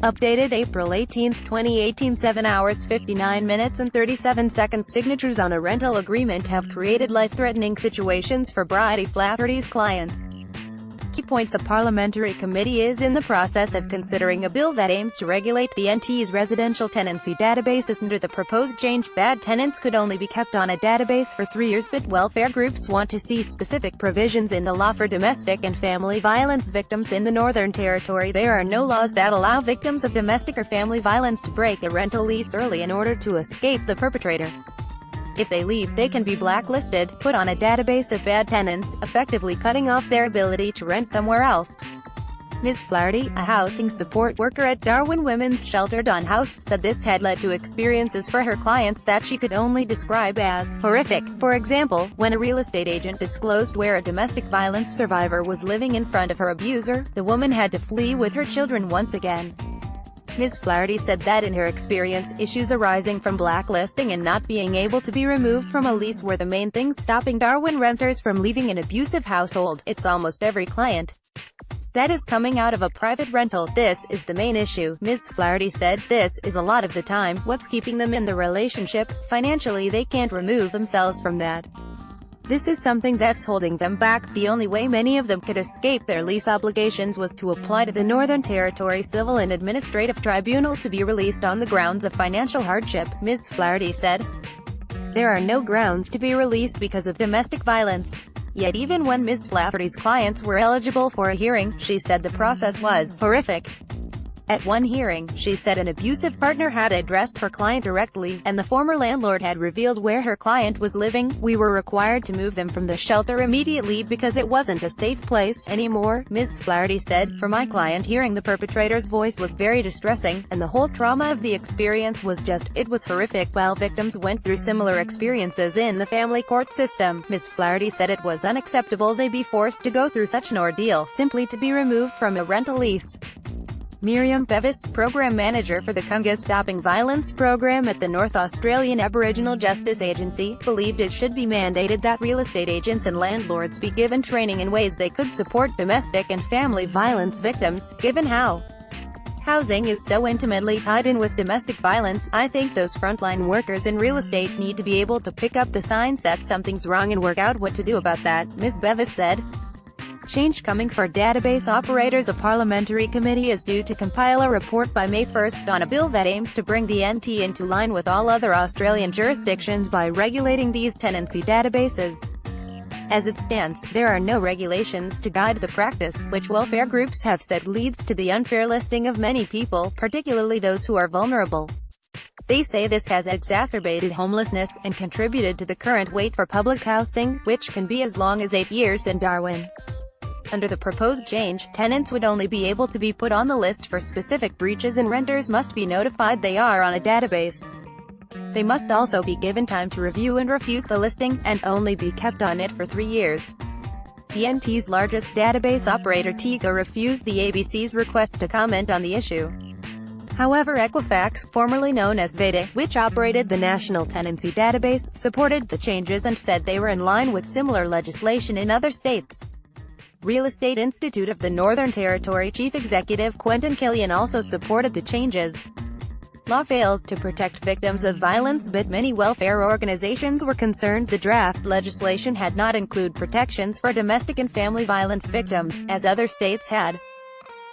Updated April 18, 2018, 7 hours 59 minutes and 37 seconds. Signatures on a rental agreement have created life-threatening situations for Bridie Flaherty's clients. PointsA parliamentary committee is in the process of considering a bill that aims to regulate the NT's residential tenancy databases. Under the proposed change, bad tenants could only be kept on a database for 3 years, but welfare groups want to see specific provisions in the law for domestic and family violence victims in the Northern Territory. There are no laws that allow victims of domestic or family violence to break a rental lease early in order to escape the perpetrator. If they leave, they can be blacklisted, put on a database of bad tenants, effectively cutting off their ability to rent somewhere else. Ms. Flaherty, a housing support worker at Darwin Women's Shelter Don House, said this had led to experiences for her clients that she could only describe as horrific. For example, when a real estate agent disclosed where a domestic violence survivor was living in front of her abuser, the woman had to flee with her children once again. Ms. Flaherty said that in her experience, issues arising from blacklisting and not being able to be removed from a lease were the main things stopping Darwin renters from leaving an abusive household. It's almost every client that is coming out of a private rental. This is the main issue. Ms. Flaherty said, this is a lot of the time what's keeping them in the relationship. Financially, they can't remove themselves from that. This is something that's holding them back. The only way many of them could escape their lease obligations was to apply to the Northern Territory Civil and Administrative Tribunal to be released on the grounds of financial hardship. Ms. Flaherty said, there are no grounds to be released because of domestic violence. Yet even when Ms. Flaherty's clients were eligible for a hearing, she said the process was horrific. At one hearing, she said an abusive partner had addressed her client directly, and the former landlord had revealed where her client was living. We were required to move them from the shelter immediately because it wasn't a safe place anymore, Ms. Flaherty said. For my client, hearing the perpetrator's voice was very distressing, and the whole trauma of the experience was it was horrific. While victims went through similar experiences in the family court system, Ms. Flaherty said it was unacceptable they be forced to go through such an ordeal simply to be removed from a rental lease. Miriam Bevis, Program Manager for the Kunga Stopping Violence Program at the North Australian Aboriginal Justice Agency, believed it should be mandated that real estate agents and landlords be given training in ways they could support domestic and family violence victims. Given how housing is so intimately tied in with domestic violence, I think those frontline workers in real estate need to be able to pick up the signs that something's wrong and work out what to do about that, Ms. Bevis said. Change coming for database operators. A parliamentary committee is due to compile a report by May 1 on a bill that aims to bring the NT into line with all other Australian jurisdictions by regulating these tenancy databases. As it stands, there are no regulations to guide the practice, which welfare groups have said leads to the unfair listing of many people, particularly those who are vulnerable. They say this has exacerbated homelessness, and contributed to the current wait for public housing, which can be as long as 8 years in Darwin. Under the proposed change, tenants would only be able to be put on the list for specific breaches, and renters must be notified they are on a database. They must also be given time to review and refute the listing, and only be kept on it for 3 years. The NT's largest database operator TIGA refused the ABC's request to comment on the issue. However, Equifax, formerly known as Veda, which operated the National Tenancy Database, supported the changes and said they were in line with similar legislation in other states. Real Estate Institute of the Northern Territory Chief Executive Quentin Killian also supported the changes. Law fails to protect victims of violence, but many welfare organizations were concerned the draft legislation had not included protections for domestic and family violence victims, as other states had.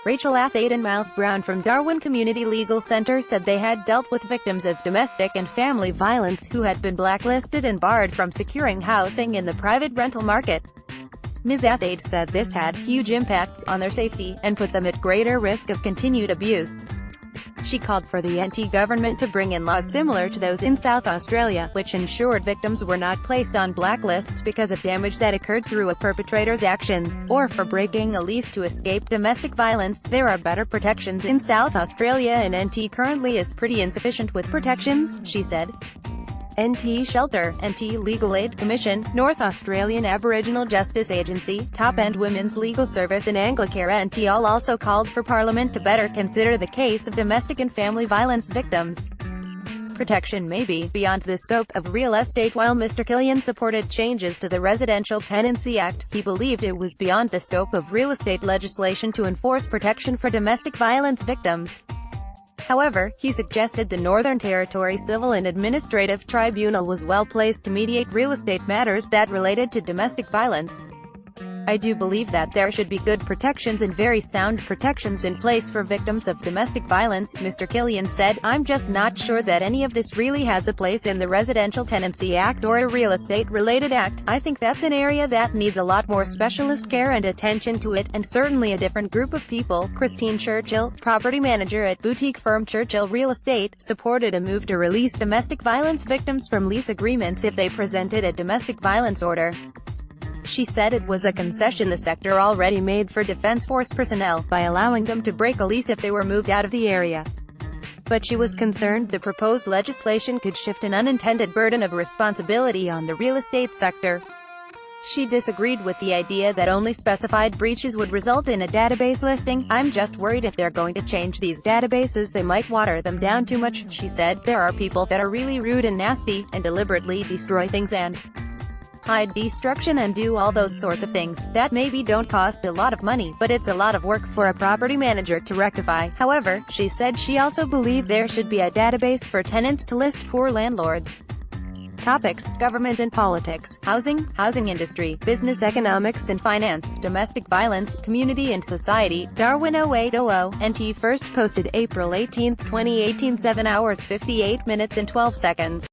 Rachel Athade and Miles Brown from Darwin Community Legal Center said they had dealt with victims of domestic and family violence who had been blacklisted and barred from securing housing in the private rental market. Ms. Athade said this had huge impacts on their safety, and put them at greater risk of continued abuse. She called for the NT government to bring in laws similar to those in South Australia, which ensured victims were not placed on blacklists because of damage that occurred through a perpetrator's actions, or for breaking a lease to escape domestic violence. There are better protections in South Australia, and NT currently is pretty insufficient with protections, she said. NT Shelter, NT Legal Aid Commission, North Australian Aboriginal Justice Agency, Top End Women's Legal Service and Anglicare NT all also called for Parliament to better consider the case of domestic and family violence victims. Protection may be beyond the scope of real estate. While Mr. Killian supported changes to the Residential Tenancy Act, he believed it was beyond the scope of real estate legislation to enforce protection for domestic violence victims. However, he suggested the Northern Territory Civil and Administrative Tribunal was well placed to mediate real estate matters that related to domestic violence. I do believe that there should be good protections and very sound protections in place for victims of domestic violence, Mr. Killian said. I'm just not sure that any of this really has a place in the Residential Tenancy Act or a real estate-related act. I think that's an area that needs a lot more specialist care and attention to it, and certainly a different group of people. Christine Churchill, property manager at boutique firm Churchill Real Estate, supported a move to release domestic violence victims from lease agreements if they presented a domestic violence order. She said it was a concession the sector already made for Defense Force personnel, by allowing them to break a lease if they were moved out of the area. But she was concerned the proposed legislation could shift an unintended burden of responsibility on the real estate sector. She disagreed with the idea that only specified breaches would result in a database listing. I'm just worried if they're going to change these databases they might water them down too much, she said. There are people that are really rude and nasty, and deliberately destroy things and hide destruction and do all those sorts of things, that maybe don't cost a lot of money, but it's a lot of work for a property manager to rectify. However, she said she also believed there should be a database for tenants to list poor landlords. Topics: government and politics, housing industry, business economics and finance, domestic violence, community and society. Darwin 0800, NT first posted April 18, 2018, 7 hours 58 minutes and 12 seconds.